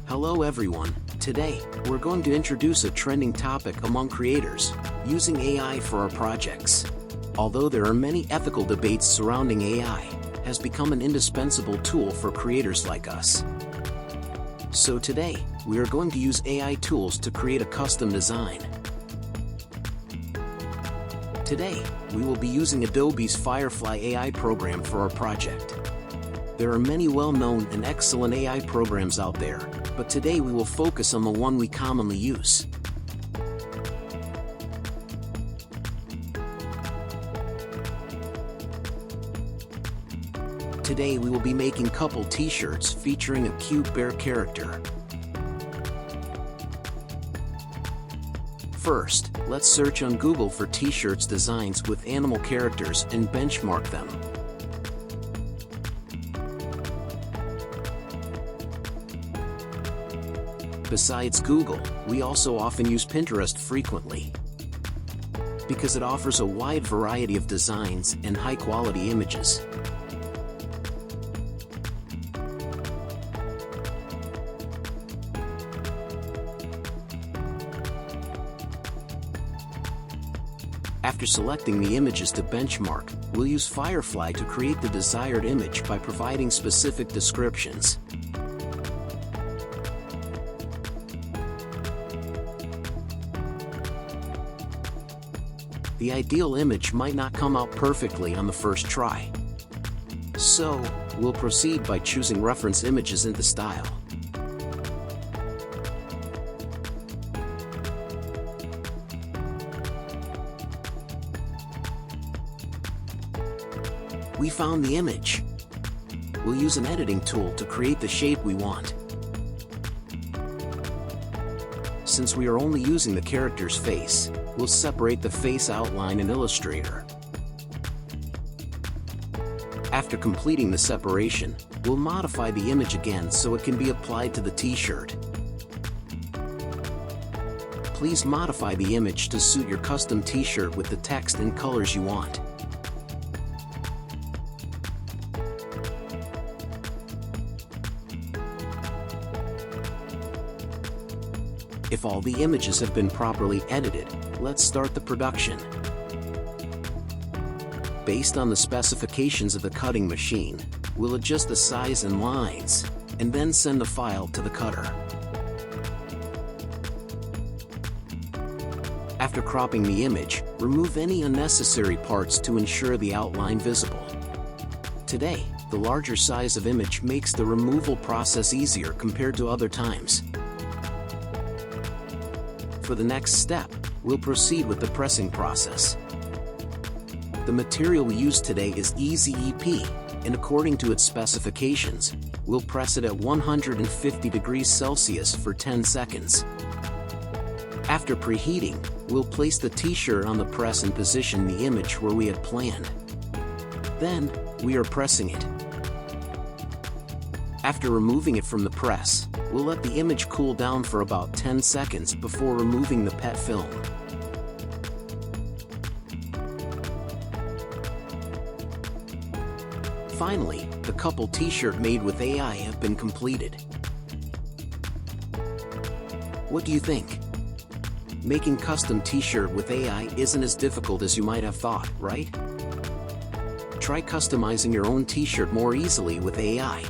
Hello everyone, today, we're going to introduce a trending topic among creators, using AI for our projects. Although there are many ethical debates surrounding AI, has become an indispensable tool for creators like us. So today, we are going to use AI tools to create a custom design. Today, we will be using Adobe's Firefly AI program for our project. There are many well-known and excellent AI programs out there, but today we will focus on the one we commonly use. Today we will be making couple t-shirts featuring a cute bear character. First, let's search on Google for t-shirts designs with animal characters and benchmark them. Besides Google, we also often use Pinterest frequently, because it offers a wide variety of designs and high-quality images. After selecting the images to benchmark, we'll use Firefly to create the desired image by providing specific descriptions. The ideal image might not come out perfectly on the first try. So, we'll proceed by choosing reference images into style. We found the image. We'll use an editing tool to create the shape we want. Since we are only using the character's face, we'll separate the face outline in Illustrator. After completing the separation, we'll modify the image again so it can be applied to the t-shirt. Please modify the image to suit your custom t-shirt with the text and colors you want. If all the images have been properly edited, let's start the production. Based on the specifications of the cutting machine, we'll adjust the size and lines, and then send the file to the cutter. After cropping the image, remove any unnecessary parts to ensure the outline visible. Today, the larger size of image makes the removal process easier compared to other times. For the next step, we'll proceed with the pressing process. The material we use today is Easy EP, and according to its specifications, we'll press it at 150 degrees Celsius for 10 seconds. After preheating, we'll place the t-shirt on the press and position the image where we had planned. Then, we are pressing it. After removing it from the press, we'll let the image cool down for about 10 seconds before removing the PET film. Finally, the couple t-shirt made with AI have been completed. What do you think? Making custom t-shirt with AI isn't as difficult as you might have thought, right? Try customizing your own t-shirt more easily with AI.